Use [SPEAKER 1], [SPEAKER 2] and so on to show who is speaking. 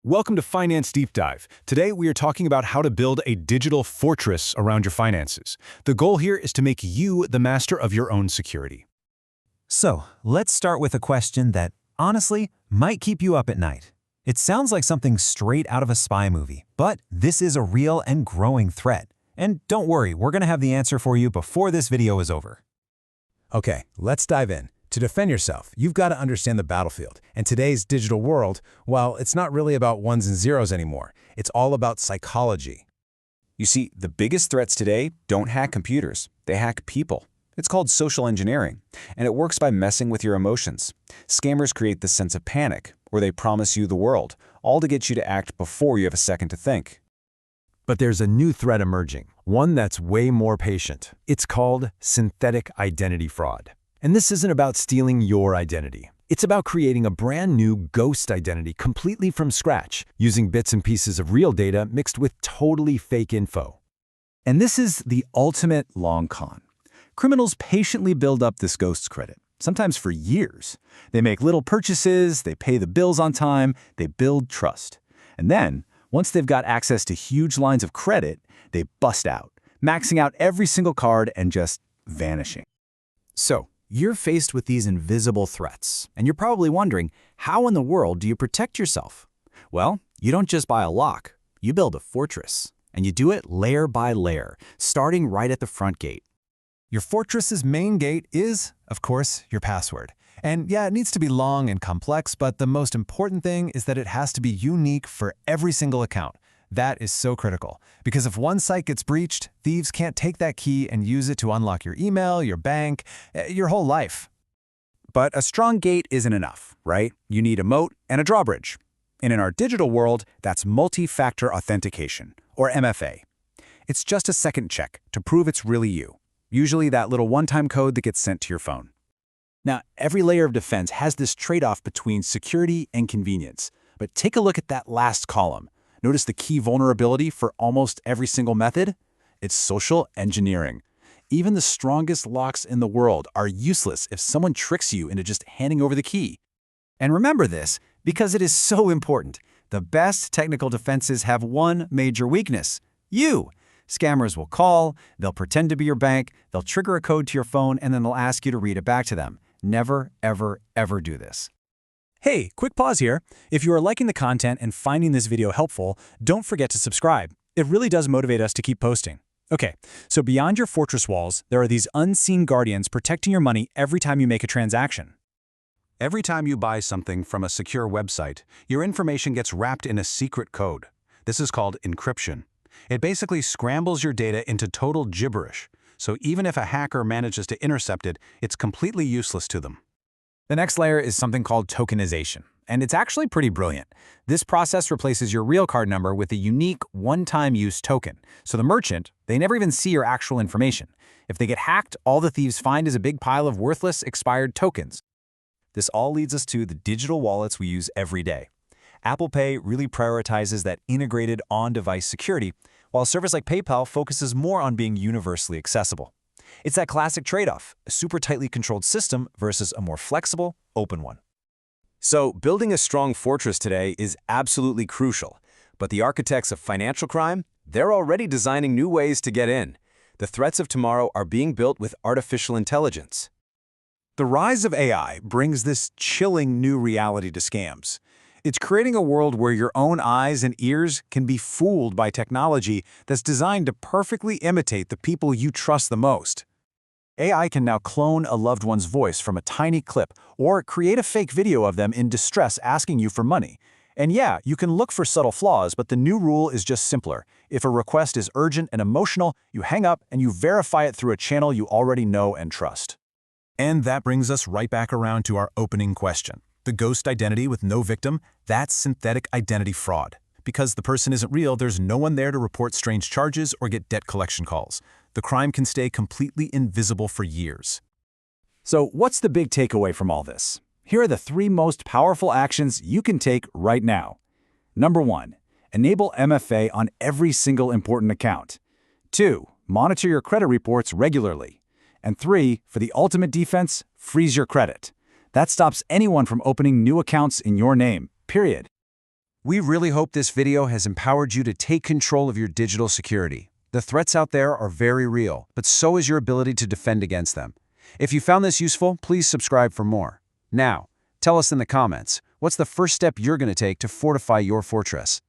[SPEAKER 1] Welcome to Finance Deep Dive. Today we are talking about how to build a digital fortress around your finances. The goal here is to make you the master of your own security.
[SPEAKER 2] So, let's start with a question that, honestly, might keep you up at night. It sounds like something straight out of a spy movie, but this is a real and growing threat. And don't worry, we're going to have the answer for you before this video is over.
[SPEAKER 3] Okay, let's dive in. To defend yourself, you've got to understand the battlefield. And today's digital world, well, it's not really about ones and zeros anymore. It's all about psychology.
[SPEAKER 4] You see, the biggest threats today don't hack computers. They hack people. It's called social engineering, and it works by messing with your emotions. Scammers create this sense of panic, or they promise you the world, all to get you to act before you have a second to think.
[SPEAKER 1] But there's a new threat emerging, one that's way more patient. It's called synthetic identity fraud. And this isn't about stealing your identity. It's about creating a brand new ghost identity completely from scratch, using bits and pieces of real data mixed with totally fake info.
[SPEAKER 5] And this is the ultimate long con. Criminals patiently build up this ghost's credit, sometimes for years. They make little purchases, they pay the bills on time, they build trust. And then, once they've got access to huge lines of credit, they bust out, maxing out every single card and just vanishing.
[SPEAKER 6] So, you're faced with these invisible threats, and you're probably wondering, how in the world do you protect yourself? Well, you don't just buy a lock, you build a fortress. And you do it layer by layer, starting right at the front gate.
[SPEAKER 2] Your fortress's main gate is, of course, your password. And yeah, it needs to be long and complex, but the most important thing is that it has to be unique for every single account. That is so critical, because if one site gets breached, thieves can't take that key and use it to unlock your email, your bank, your whole life.
[SPEAKER 5] But a strong gate isn't enough, right? You need a moat and a drawbridge. And in our digital world, that's multi-factor authentication, or MFA. It's just a second check to prove it's really you, usually that little one-time code that gets sent to your phone. Now, every layer of defense has this trade-off between security and convenience. But take a look at that last column. Notice the key vulnerability for almost every single method? It's social engineering. Even the strongest locks in the world are useless if someone tricks you into just handing over the key.
[SPEAKER 6] And remember this, because it is so important. The best technical defenses have one major weakness: you. Scammers will call, they'll pretend to be your bank, they'll trigger a code to your phone, and then they'll ask you to read it back to them. Never, ever, ever do this.
[SPEAKER 7] Hey, quick pause here. If you are liking the content and finding this video helpful, don't forget to subscribe. It really does motivate us to keep posting. Okay, so beyond your fortress walls, there are these unseen guardians protecting your money every time you make a transaction.
[SPEAKER 3] Every time you buy something from a secure website, your information gets wrapped in a secret code. This is called encryption. It basically scrambles your data into total gibberish, so even if a hacker manages to intercept it, it's completely useless to them.
[SPEAKER 2] The next layer is something called tokenization, and it's actually pretty brilliant. This process replaces your real card number with a unique one-time use token. So the merchant, they never even see your actual information. If they get hacked, all the thieves find is a big pile of worthless, expired tokens.
[SPEAKER 5] This all leads us to the digital wallets we use every day. Apple Pay really prioritizes that integrated on-device security, while a service like PayPal focuses more on being universally accessible. It's that classic trade-off, a super tightly controlled system versus a more flexible, open one. So, building a strong fortress today is absolutely crucial. But the architects of financial crime, they're already designing new ways to get in. The threats of tomorrow are being built with artificial intelligence.
[SPEAKER 3] The rise of AI brings this chilling new reality to scams. It's creating a world where your own eyes and ears can be fooled by technology that's designed to perfectly imitate the people you trust the most. AI can now clone a loved one's voice from a tiny clip or create a fake video of them in distress asking you for money. And yeah, you can look for subtle flaws, but the new rule is just simpler. If a request is urgent and emotional, you hang up and you verify it through a channel you already know and trust.
[SPEAKER 1] And that brings us right back around to our opening question. The ghost identity with no victim, that's synthetic identity fraud. Because the person isn't real, there's no one there to report strange charges or get debt collection calls. The crime can stay completely invisible for years.
[SPEAKER 5] So what's the big takeaway from all this? Here are the 3 most powerful actions you can take right now. Number 1, enable MFA on every single important account. 2, monitor your credit reports regularly. And 3, for the ultimate defense, freeze your credit. That stops anyone from opening new accounts in your name, period. We really hope this video has empowered you to take control of your digital security. The threats out there are very real, but so is your ability to defend against them. If you found this useful, please subscribe for more. Now, tell us in the comments, what's the first step you're going to take to fortify your fortress?